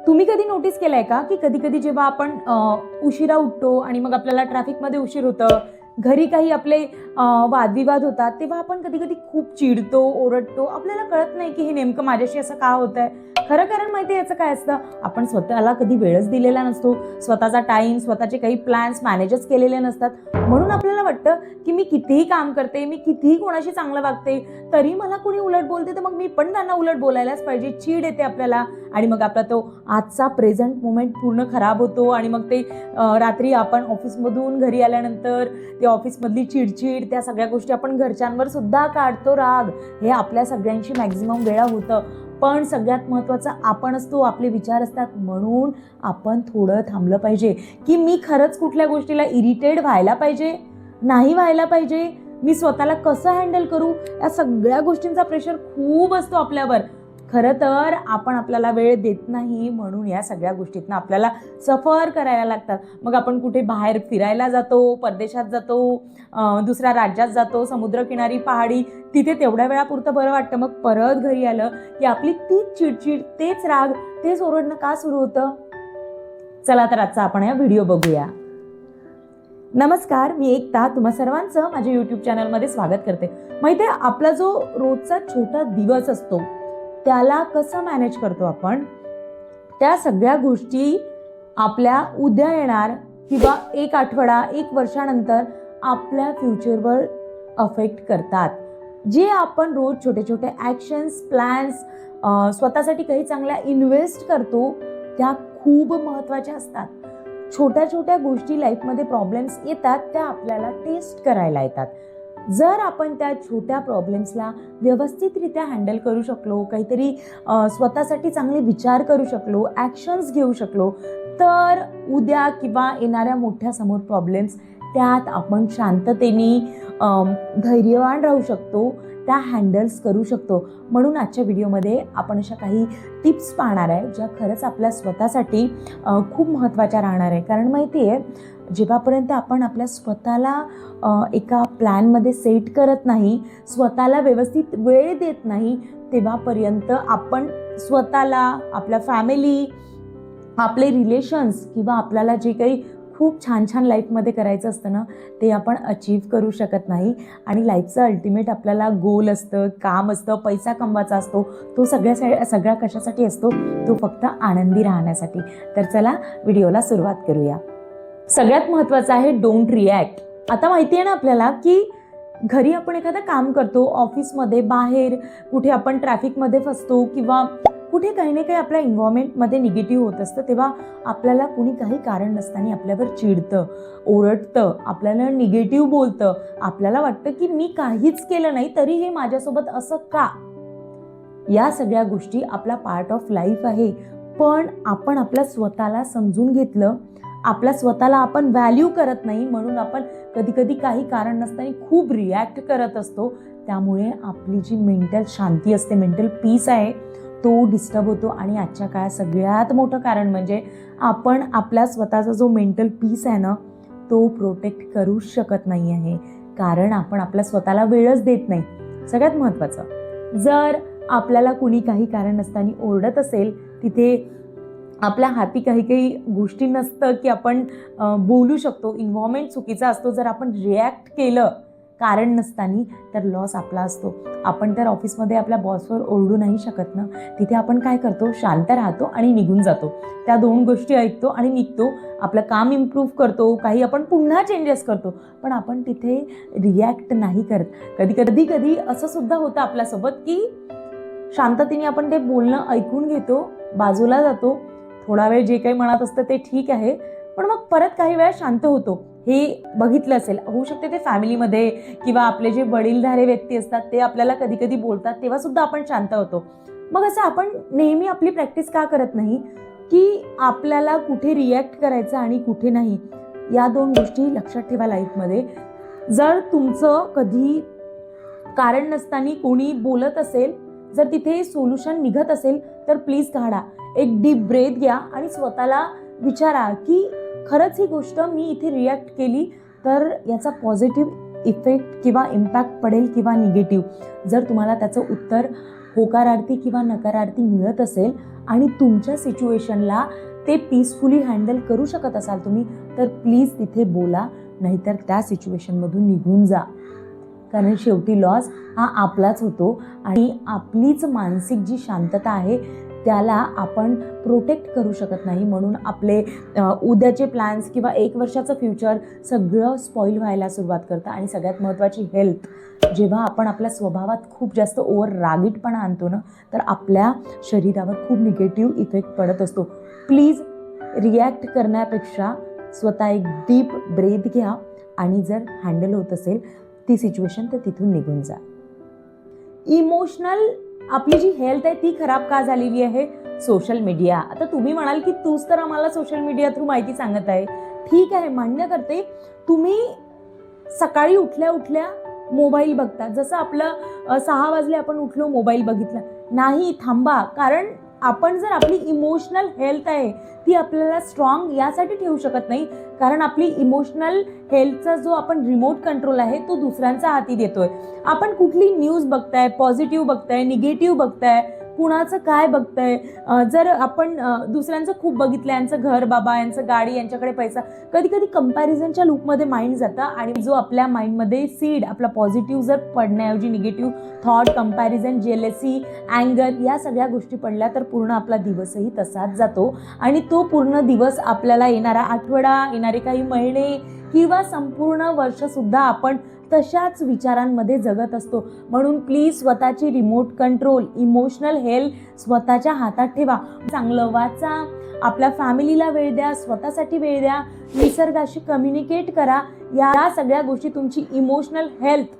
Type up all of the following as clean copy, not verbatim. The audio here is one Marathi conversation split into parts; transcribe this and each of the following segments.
तुम्ही कधी नोटीस केलंय का की कधी कधी जेव्हा आपण उशिरा उठतो आणि मग आपल्याला ट्रॅफिकमध्ये उशीर होतं, घरी काही आपले वादविवाद होतात, तेव्हा आपण कधी कधी खूप चिडतो, ओरडतो. आपल्याला कळत नाही की हे नेमकं माझ्याशी असं का होतंय. खरं कारण माहिती याचं काय असतं, आपण स्वतःला कधी वेळच दिलेला नसतो, स्वतःचा टाइम, स्वतःचे काही प्लॅन्स मॅनेजच केलेले नसतात. म्हणून आपल्याला वाटतं की मी कितीही काम करते, मी कितीही कोणाशी चांगलं वागते, तरी मला कोणी उलट बोलते तर मग मी पण त्यांना उलट बोलायलाच पाहिजे. चीड येते आपल्याला आणि मग आपला तो आजचा प्रेझेंट मोमेंट पूर्ण खराब होतो. आणि मग ते रात्री आपण ऑफिसमधून घरी आल्यानंतर ते ऑफिसमधली चिडचिड, त्या सगळ्या गोष्टी आपण घरच्यांवर सुद्धा काढतो, राग. हे आपल्या सगळ्यांशी मॅक्झिमम वेळा होतं. पण सगळ्यात महत्त्वाचं आपण असतो, आपले विचार असतात. म्हणून आपण थोडं थांबलं पाहिजे की मी खरंच कुठल्या गोष्टीला इरिटेट व्हायला पाहिजे, नाही व्हायला पाहिजे, मी स्वतःला कसं हँडल करू. या सगळ्या गोष्टींचा प्रेशर खूप असतो आपल्यावर. खरं तर आपण आपल्याला वेळ देत नाही, म्हणून या सगळ्या गोष्टीतनं आपल्याला सफर करायला लागतात. मग आपण कुठे बाहेर फिरायला जातो, परदेशात जातो, दुसऱ्या राज्यात जातो, समुद्रकिनारी, पहाडी, तिथे तेवढ्या वेळापुरतं बरं वाटतं. मग परत घरी आलं की आपली तीच चिडचिड, तेच राग, तेच ओरडणं का सुरू होतं. चला तर आजचा आपण या व्हिडिओ बघूया. नमस्कार, मी एकता तुम्हा सर्वांचं माझ्या यूट्यूब चॅनलमध्ये स्वागत करते. माहितीये, आपला जो रोजचा छोटा दिवस असतो त्याला कसं मॅनेज करतो आपण, त्या सगळ्या गोष्टी आपल्या उद्या येणार किंवा एक आठवडा, एक वर्षानंतर आपल्या फ्युचरवर अफेक्ट करतात. जे आपण रोज छोटे छोटे ॲक्शन्स, प्लॅन्स, स्वतःसाठी काही चांगल्या इन्व्हेस्ट करतो, त्या खूप महत्त्वाच्या असतात. छोट्या छोट्या गोष्टी लाईफमध्ये प्रॉब्लेम्स येतात, त्या आपल्याला टेस्ट करायला येतात. जर आपण त्या छोट्या प्रॉब्लेम्सला व्यवस्थितरित्या हँडल करू शकलो, काहीतरी स्वतःसाठी चांगले विचार करू शकलो, ॲक्शन्स घेऊ शकलो, तर उद्या किंवा येणाऱ्या मोठ्या समोर प्रॉब्लेम्स, त्यात आपण शांततेने धैर्यवान राहू शकतो, त्या हँडल्स करू शकतो. म्हणून आजच्या व्हिडिओमध्ये आपण अशा काही टिप्स पाहणार आहे, ज्या खरंच आपल्या स्वतःसाठी खूप महत्त्वाच्या राहणार आहे. कारण माहिती आहे, जेव्हापर्यंत आपण आपल्या स्वतःला एका प्लॅनमध्ये सेट करत नाही, स्वतःला व्यवस्थित वेळ देत नाही, तेव्हापर्यंत आपण स्वतःला, आपल्या फॅमिली, आपले रिलेशन्स किंवा आपल्याला जे काही खूप छान छान लाईफमध्ये करायचं असतं ना, ते आपण अचीव करू शकत नाही. आणि लाईफचं अल्टिमेट आपल्याला गोल असतं, काम असतं, पैसा कमवायचा असतो. तो सगळ्या कशासाठी असतो, तो फक्त आनंदी राहण्यासाठी. तर चला व्हिडिओला सुरुवात करूया. सगळ्यात महत्त्वाचं आहे डोंट रिॲक्ट. आता माहिती आहे ना आपल्याला की घरी आपण एखादं काम करतो, ऑफिसमध्ये, बाहेर कुठे आपण ट्रॅफिकमध्ये फसतो किंवा कुठे काही ना काही आपल्या एन्व्हायरमेंटमध्ये निगेटिव्ह होत असतं, तेव्हा आपल्याला कुणी काही कारण नसताना आपल्यावर चिडतं, ओरडतं, आपल्याला निगेटिव्ह बोलतं. आपल्याला वाटतं की मी काहीच केलं नाही तरी हे माझ्यासोबत असं का. या सगळ्या गोष्टी आपला पार्ट ऑफ लाईफ आहे. पण आपण आपल्या स्वतःला समजून घेतलं, आपल्या स्वतःला आपण व्हॅल्यू करत नाही, म्हणून आपण कधी कधी काही कारण नसताना खूप रिॲक्ट करत असतो. त्यामुळे आपली जी मेंटल शांती असते, मेंटल पीस आहे, तो डिस्टर्ब होतो. आणि आजच्या काळात सगळ्यात मोठं कारण म्हणजे आपण आपल्या स्वतःचा जो मेंटल पीस आहे ना, तो प्रोटेक्ट करूच शकत नाही आहे, कारण आपण आपल्या स्वतःला वेळच देत नाही. सगळ्यात महत्त्वाचं, जर आपल्याला कुणी काही कारण नसताना ओरडत असेल, तिथे आपल्या हाती काही काही गोष्टी नसतं की आपण बोलू शकतो, इन्व्हायरमेंट चुकीचा असतो. जर आपण रिॲक्ट केलं कारण नसताना, तर लॉस आपला असतो. आपण तर ऑफिसमध्ये आपल्या बॉसवर ओरडू नाही शकत ना, तिथे आपण काय करतो, शांत राहतो आणि निघून जातो. त्या 2 गोष्टी ऐकतो आणि निघतो, आपलं काम इम्प्रूव्ह करतो, काही आपण पुन्हा चेंजेस करतो. पण आपण तिथे रिॲक्ट नाही करत. कधी असं सुद्धा होतं आपल्यासोबत की शांततेने आपण ते बोलणं ऐकून घेतो, बाजूला जातो, थोडा वेळ जे काही मनात असतं ते ठीक आहे, पण मग परत काही वेळा शांत होतो. हे बघितलं असेल, होऊ शकते ते फॅमिलीमध्ये किंवा आपले जे वडीलधारे व्यक्ती असतात ते आपल्याला कधी कधी बोलतात, तेव्हा सुद्धा आपण शांत होतो. मग असं आपण नेहमी आपली प्रॅक्टिस का करत नाही की आपल्याला कुठे रिॲक्ट करायचं आणि कुठे नाही. या 2 गोष्टी लक्षात ठेवा लाईफमध्ये. जर तुमचं कधी कारण नसताना कोणी बोलत असेल, जर तिथे सोल्युशन निघत असेल, तर प्लीज काढा, एक डीप ब्रेथ घ्या आणि स्वतःला विचारा की खरंच ही गोष्ट मी इथे रिॲक्ट केली तर याचा पॉझिटिव्ह इफेक्ट किंवा इम्पॅक्ट पडेल किंवा निगेटिव्ह. जर तुम्हाला त्याचं उत्तर होकारार्थी किंवा नकारार्थी मिळत असेल आणि तुमच्या सिच्युएशनला ते पीसफुली हँडल करू शकत असाल तुम्ही, तर प्लीज तिथे बोला, नाहीतर त्या सिच्युएशनमधून निघून जा. कारण शेवटी लॉस हा आपलाच होतो आणि आपलीच मानसिक जी शांतता आहे त्याला आपण प्रोटेक्ट करू शकत नाही. म्हणून आपले उद्याचे प्लॅन्स किंवा 1 वर्षाचं फ्युचर सगळं स्पॉईल व्हायला सुरुवात करतं. आणि सगळ्यात महत्त्वाची हेल्थ. जेव्हा आपण आपल्या स्वभावात खूप जास्त ओव्हर रागीटपणा आणतो ना, तर आपल्या शरीरावर खूप निगेटिव्ह इफेक्ट पडत असतो. प्लीज रिॲक्ट करण्यापेक्षा स्वतः एक डीप ब्रेथ घ्या आणि जर हँडल होत असेल ती सिच्युएशन तर तिथून निघून जा. इमोशनल आपली जी हेल्थ आहे ती खराब का झालेली आहे? Social media. आता तुम्ही म्हणाल की तूच तर आम्हाला सोशल मीडिया थ्रू माहिती सांगत आहे. ठीक आहे, मान्य करते. तुम्ही सकाळी उठल्या उठल्या मोबाईल बघता. जसं आपलं 6 वाजले आपण उठलो, मोबाईल बघितला. नाही, थांबा. कारण आपण जर आपली इमोशनल हेल्थ आहे ती आपल्याला स्ट्रॉंग यासाठी ठेवू शकत नाही, कारण आपली इमोशनल हेल्थचा जो आपण रिमोट कंट्रोल आहे तो दुसऱ्यांच्या हाती देतोय. आपण कुठली न्यूज बघताय, पॉझिटिव्ह बघताय, निगेटिव्ह बघताय, कुणाचं काय बघताय. जर आपण दुसऱ्यांचं खूप बघितलं, यांचं घर बाबा, यांचं गाडी, यांच्याकडे पैसा, कधी कधी कंपॅरिझनच्या लूपमध्ये माइंड जातं आणि जो आपल्या माइंडमध्ये सीड आपला पॉझिटिव्ह जर पडण्याऐवजी निगेटिव्ह थॉट, कंपॅरिझन, जेलसी, अँगर या सगळ्या गोष्टी पडल्या तर पूर्ण आपला दिवसही तसाच जातो. आणि तो पूर्ण दिवस आपल्याला येणारा आठवडा, येणारे काही महिने किंवा संपूर्ण वर्षसुद्धा आपण तशाच विचारांमध्ये जगत असतो. म्हणून प्लीज स्वतःची रिमोट कंट्रोल, इमोशनल हेल्थ स्वतःच्या हातात ठेवा. चांगलं वाचा, आपल्या फॅमिलीला वेळ द्या, स्वतःसाठी वेळ द्या, निसर्गाशी कम्युनिकेट करा. या सगळ्या गोष्टी तुमची इमोशनल हेल्थ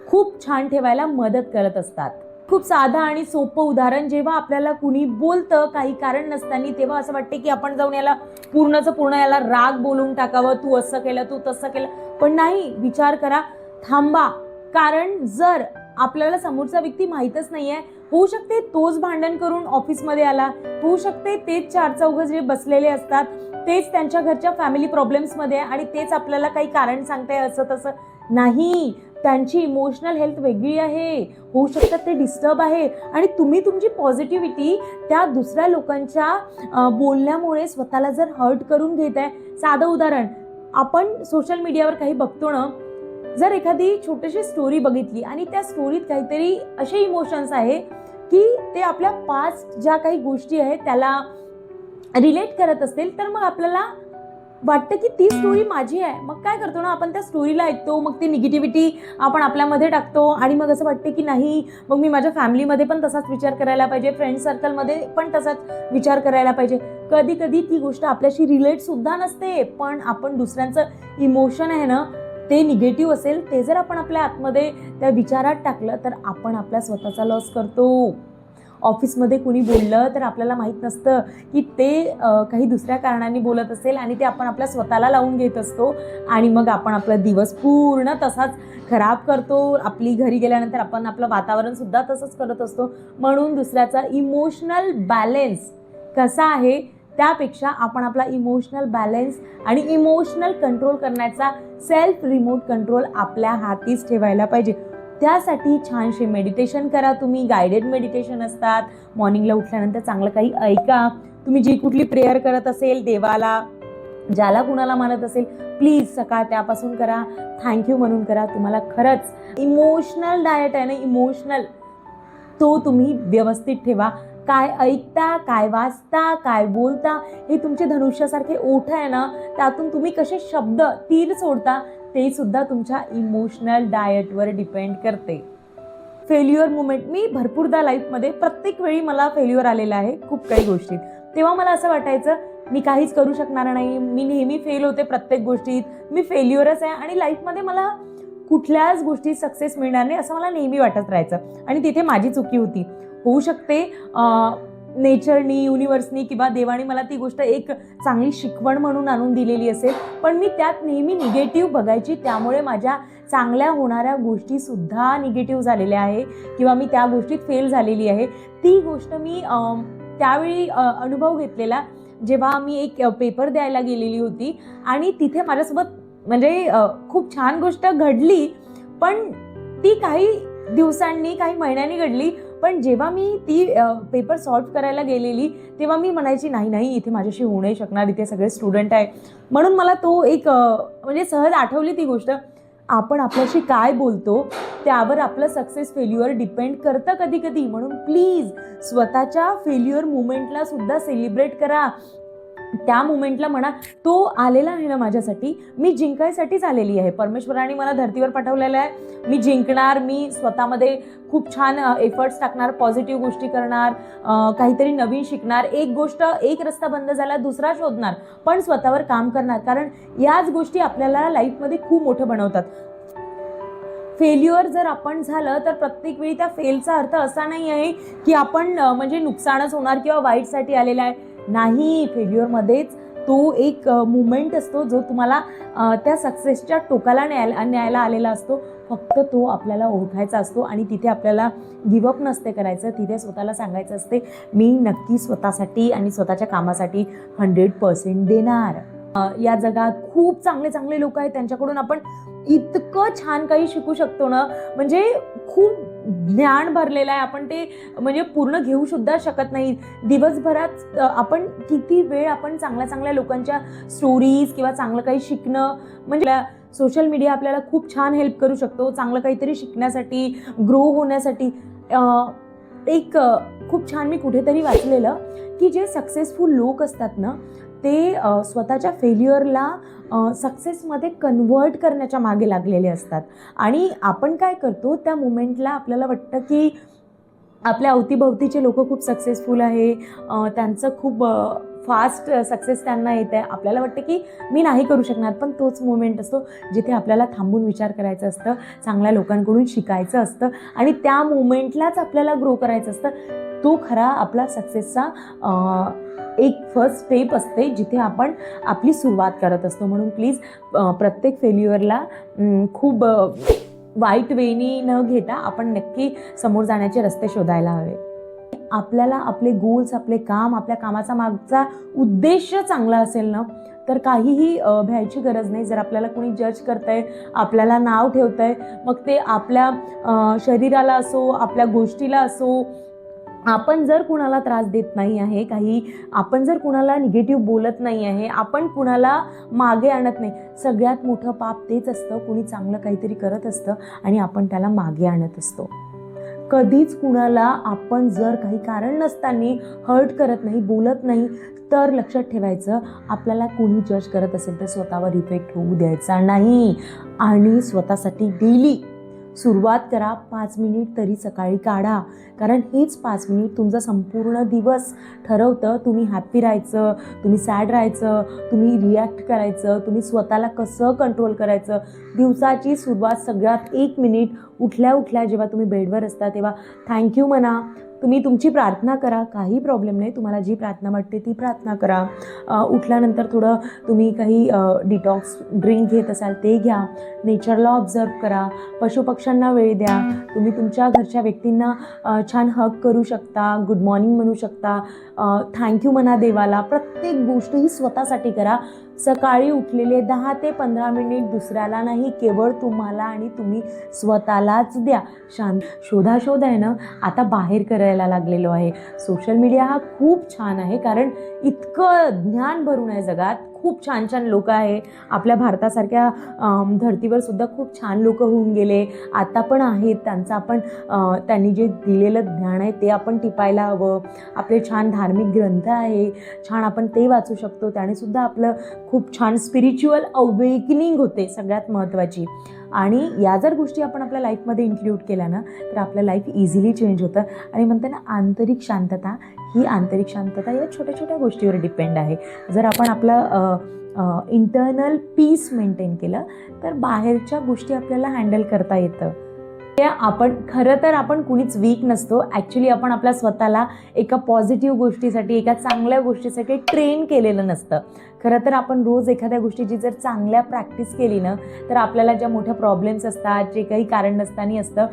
खूप छान ठेवायला मदत करत असतात. खूप साधं आणि सोपं उदाहरण, जेव्हा आपल्याला कुणी बोलतं काही कारण नसताना, तेव्हा असं वाटते की आपण जाऊन याला पूर्ण याला राग बोलून टाकावं, तू असं केलं, तू तसं केलं. पण नाही, विचार करा, थांबा. कारण जर आपल्याला समोरचा व्यक्ती माहीतच नाहीये, होऊ शकते तोच भांडण करून ऑफिसमध्ये आला, होऊ शकते तेच 4 चौघ जे बसलेले असतात तेच त्यांच्या घरच्या फॅमिली प्रॉब्लेम्समध्ये आणि तेच आपल्याला काही कारण सांगताय असं तसं. नाही, त्यांची इमोशनल हेल्थ वेगळी आहे. होऊ शकतात ते डिस्टर्ब आहे आणि तुम्ही तुमची पॉझिटिव्हिटी त्या दुसऱ्या लोकांच्या बोलण्यामुळे स्वतःला जर हर्ट करून घेताय. साधं उदाहरण, आपण सोशल मीडियावर काही बघतो ना, जर एखादी छोटीशी स्टोरी बघितली आणि त्या स्टोरीत काहीतरी असे इमोशन्स आहे की ते आपल्या पास्ट ज्या काही गोष्टी आहेत त्याला रिलेट करत असतील, तर मग आपल्याला वाटतं की ती स्टोरी माझी आहे. मग काय करतो ना आपण, त्या स्टोरीला ऐकतो, मग ती निगेटिव्हिटी आपण आपल्यामध्ये टाकतो आणि मग असं वाटतं की नाही, मग मी माझ्या फॅमिलीमध्ये पण तसाच विचार करायला पाहिजे, फ्रेंड सर्कलमध्ये पण तसाच विचार करायला पाहिजे. कधी कधी ती गोष्ट आपल्याशी रिलेट सुद्धा नसते, पण आपण दुसऱ्यांचं इमोशन आहे ना ते निगेटिव्ह असेल, ते जर आपण आपल्या आतमध्ये त्या विचारात टाकलं तर आपण आपल्या स्वतःचा लॉस करतो. ऑफिसमध्ये कुणी बोललं तर आपल्याला माहीत नसतं की ते काही दुसऱ्या कारणाने बोलत असेल आणि ते आपण आपल्या स्वतःला लावून घेत असतो आणि मग आपण आपला दिवस पूर्ण तसाच खराब करतो. आपली घरी गेल्यानंतर आपण आपलं वातावरण सुद्धा तसंच करत असतो. म्हणून दुसऱ्याचा इमोशनल बॅलेन्स कसा आहे त्यापेक्षा आपण आपला इमोशनल बॅलेन्स आणि इमोशनल कंट्रोल करण्याचा सेल्फ रिमोट कंट्रोल आपल्या हातीच ठेवायला पाहिजे. त्यासाठी छानसे मेडिटेशन करा तुम्ही. गायडेड मेडिटेशन असतात. मॉर्निंगला उठल्यानंतर चांगलं काही ऐका. तुम्ही जी कुठली प्रेयर करत असेल देवाला, ज्याला कुणाला मानत असेल, प्लीज सकाळ त्यापासून करा. थँक्यू म्हणून करा. तुम्हाला खरंच इमोशनल डाएट आहे ना, इमोशनल, तो तुम्ही व्यवस्थित ठेवा. काय ऐकता, काय वाचता, काय बोलता, हे तुमचे धनुष्यासारखे ओठ आहे ना, त्यातून तुम्ही कसे शब्द तीर सोडता ते सुद्धा तुमच्या इमोशनल डाएटवर डिपेंड करते. फेल्युअर मुमेंट, मी भरपूरदा लाईफमध्ये प्रत्येक वेळी मला फेल्युअर आलेला आहे खूप काही गोष्टीत. तेव्हा मला असं वाटायचं मी काहीच करू शकणार नाही, मी नेहमी फेल होते प्रत्येक गोष्टीत, मी फेल्युअरच आहे आणि लाईफमध्ये मला कुठल्याच गोष्टीत सक्सेस मिळणार नाही असं मला नेहमी वाटत राहायचं आणि तिथे माझी चुकी होती. होऊ शकते नेचरनी, युनिव्हर्सनी किंवा देवाने मला ती गोष्ट एक चांगली शिकवण म्हणून आणून दिलेली असेल, पण मी त्यात नेहमी निगेटिव्ह बघायची, त्यामुळे माझ्या चांगल्या होणाऱ्या गोष्टीसुद्धा निगेटिव्ह झालेल्या आहे किंवा मी त्या गोष्टीत फेल झालेली आहे. ती गोष्ट मी त्यावेळी अनुभव घेतलेला जेव्हा मी एक पेपर द्यायला गेलेली होती आणि तिथे माझ्यासोबत म्हणजे खूप छान गोष्ट घडली, पण ती काही दिवसांनी, काही महिन्यांनी घडली. पण जेव्हा मी ती पेपर सॉल्व्ह करायला गेलेली तेव्हा मी म्हणायची नाही इथे माझ्याशी होऊ नाही शकणार, इथे सगळे स्टुडंट आहे. म्हणून मला तो एक म्हणजे सहज आठवली ती गोष्ट. आपण आपल्याशी काय बोलतो त्यावर आपलं सक्सेस फेल्युअर डिपेंड करतं कधी कधी. म्हणून प्लीज स्वतःच्या फेल्युअर मुमेंटला सुद्धा सेलिब्रेट करा. त्या मुमेंटला म्हणा तो आलेला आहे ना माझ्यासाठी, मी जिंकायसाठीच आलेली आहे. परमेश्वराने मला धर्तीवर पाठवलेलं आहे, मी जिंकणार. मी स्वतःमध्ये खूप छान एफर्ट्स टाकणार, पॉझिटिव्ह गोष्टी करणार, काहीतरी नवीन शिकणार. एक रस्ता बंद झाला दुसरा शोधणार, पण स्वतःवर काम करणार. कारण याच गोष्टी आपल्याला लाईफमध्ये खूप मोठं बनवतात. फेल्युअर जर आपण झालं तर प्रत्येक वेळी त्या फेलचा अर्थ असा नाही आहे की आपण म्हणजे नुकसानच होणार किंवा वाईटसाठी आलेला आहे. नाही, फेल्युअरमध्येच तो एक मुमेंट असतो जो तुम्हाला त्या सक्सेसच्या टोकाला न्यायला आलेला असतो. फक्त तो आपल्याला ओळखायचा असतो आणि तिथे आपल्याला गिवअप नसते करायचं. तिथे स्वतःला सांगायचं असते मी नक्की स्वतःसाठी आणि स्वतःच्या कामासाठी 100% देणार. या जगात खूप चांगले लोक आहेत, त्यांच्याकडून आपण इतकं छान काही शिकू शकतो ना, म्हणजे खूप ज्ञान भरलेलं आहे. आपण ते म्हणजे पूर्ण घेऊ सुद्धा शकत नाही. दिवसभरात आपण किती वेळ आपण चांगल्या लोकांच्या स्टोरीज किंवा चांगलं काही शिकणं, म्हणजे सोशल मीडिया आपल्याला खूप छान हेल्प करू शकतो चांगलं काहीतरी शिकण्यासाठी, ग्रो होण्यासाठी. एक खूप छान मी कुठेतरी वाचलेलं की जे सक्सेसफुल लोक असतात ना ते स्वतःच्या फेल्युअरला सक्सेसमध्ये कन्व्हर्ट करण्याच्या मागे लागलेले असतात. आणि आपण काय करतो त्या मुमेंटला आपल्याला वाटतं की आपल्या अवतीभवतीचे लोक खूप सक्सेसफुल आहे, त्यांचं खूप फास्ट सक्सेस त्यांना येत आहे. आपल्याला वाटतं की मी नाही करू शकणार, पण तोच मोमेंट असतो जिथे आपल्याला थांबून विचार करायचं असतं, चांगल्या लोकांकडून शिकायचं असतं आणि त्या मोमेंटलाच आपल्याला ग्रो करायचं असतं. तो खरा आपला सक्सेसचा एक फर्स्ट स्टेप असते जिथे आपण आपली सुरुवात करत असतो. म्हणून प्लीज प्रत्येक फेल्युअरला खूप वाईट वेनी न घेता आपण नक्की समोर जाण्याचे रस्ते शोधायला हवे. आपल्याला आपले गोल्स, आपले काम, आपल्या कामाचा मागचा उद्देश चांगला असेल ना तर काहीही भ्यायची गरज नाही. जर आपल्याला कोणी जज करतंय, आपल्याला नाव ठेवतंय, मग ते आपल्या शरीराला असो, आपल्या गोष्टीला असो, आपण जर कुणाला त्रास देत नाही आहे, आपण जर कुणाला निगेटिव्ह बोलत नाही आहे, आपण कुणाला मागे आणत नाही, सगळ्यात मोठं पाप तेच असतं. कुणी चांगलं काहीतरी करत असतं आणि आपण त्याला मागे आणत असतो. कधीच कुणाला आपण जर काही कारण नसताना हर्ट करत नाही, बोलत नाही, तर लक्षात ठेवायचं आपल्याला कोणी जज करत असेल तर स्वतःवर इफेक्ट होऊ द्यायचा नाही. आणि स्वतःसाठी डेली सुरुवात करा. 5 मिनिट तरी सकाळी काढा, कारण हेच 5 मिनिट तुमचा संपूर्ण दिवस ठरवतं. तुम्ही हॅप्पी राहायचं, तुम्ही सॅड राहायचं, तुम्ही रिॲक्ट करायचं, तुम्ही स्वतःला कसं कंट्रोल करायचं. दिवसाची सुरुवात सगळ्यात 1 मिनिट उठल्या जेव्हा तुम्ही बेडवर असता तेव्हा थँक्यू म्हणा. तुम्ही तुमची प्रार्थना करा, काही प्रॉब्लेम नाही. तुम्हाला जी प्रार्थना वाटते ती प्रार्थना करा. उठल्यानंतर थोडं तुम्ही काही डिटॉक्स ड्रिंक घेत असाल ते घ्या. नेचरला ऑब्झर्व करा, पशुपक्ष्यांना वेळ द्या. तुम्ही तुमच्या घरच्या व्यक्तींना छान हग करू शकता, गुड मॉर्निंग म्हणू शकता, थँक्यू म्हणा देवाला. प्रत्येक गोष्ट ही स्वतःसाठी करा. सकाळी उठलेले 10 ते 15 मिनिट दुसऱ्याला नाही, केवळ तुम्हाला आणि तुम्ही स्वतःलाच द्या. शोधाशोध आहे ना आता बाहेर करायला लागलेलो आहे. सोशल मीडिया हा खूप छान आहे, कारण इतकं ज्ञान भरून आहे जगात. खूप छान लोक आहे. आपल्या भारतासारख्या धर्तीवर सुद्धा खूप छान लोक होऊन गेले, आता पण आहेत. त्यांनी जे दिलेलं ज्ञान आहे ते आपण टिपायला हवं. आपले छान धार्मिक ग्रंथ आहे, छान आपण ते वाचू शकतो. त्याने सुद्धा आपलं खूप छान स्पिरिच्युअल अवेकनिंग होते, सगळ्यात महत्त्वाची. आणि या जर गोष्टी आपण आपल्या लाईफमध्ये इन्क्लूड केल्या ना तर आपलं लाईफ इझिली चेंज होतं. आणि म्हणते ना आंतरिक शांतता, ही आंतरिक शांतता या छोट्या गोष्टीवर डिपेंड आहे. जर आपण आपलं इंटरनल पीस मेंटेन केलं तर बाहेरच्या गोष्टी आपल्याला हँडल करता येतं. आपण खरं तर आपण कुणीच वीक नसतो. ॲक्च्युली आपण आपल्या स्वतःला एका पॉझिटिव्ह गोष्टीसाठी, एका चांगल्या गोष्टीसाठी ट्रेन केलेलं नसतं. खरं तर आपण रोज एखाद्या गोष्टीची जर चांगल्या प्रॅक्टिस केली ना तर आपल्याला ज्या मोठ्या प्रॉब्लेम्स असतात, जे काही कारण नसताना असतं,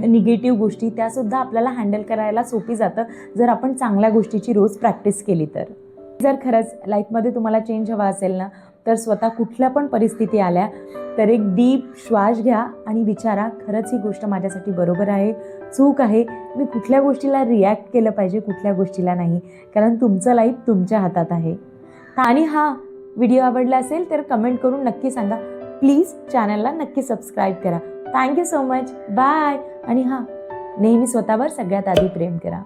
निगेटिव्ह गोष्टी, त्यासुद्धा आपल्याला हँडल करायला सोपी जातं जर आपण चांगल्या गोष्टीची रोज प्रॅक्टिस केली तर. जर खरंच लाईफमध्ये तुम्हाला चेंज हवा असेल ना तर स्वतः कुठल्या पण परिस्थिती आल्या तर एक डीप श्वास घ्या आणि विचारा, खरंच ही गोष्ट माझ्यासाठी बरोबर आहे, चूक आहे, मी कुठल्या गोष्टीला रिॲक्ट केलं पाहिजे, कुठल्या गोष्टीला नाही, कारण तुमचं लाईफ तुमच्या हातात आहे. आणि हा व्हिडिओ आवडला असेल तर कमेंट करून नक्की सांगा. प्लीज चॅनलला नक्की सबस्क्राईब करा. Thank you so much. बाय. आणि हां, नेहमी स्वतःवर सगळ्यात आधी प्रेम करा.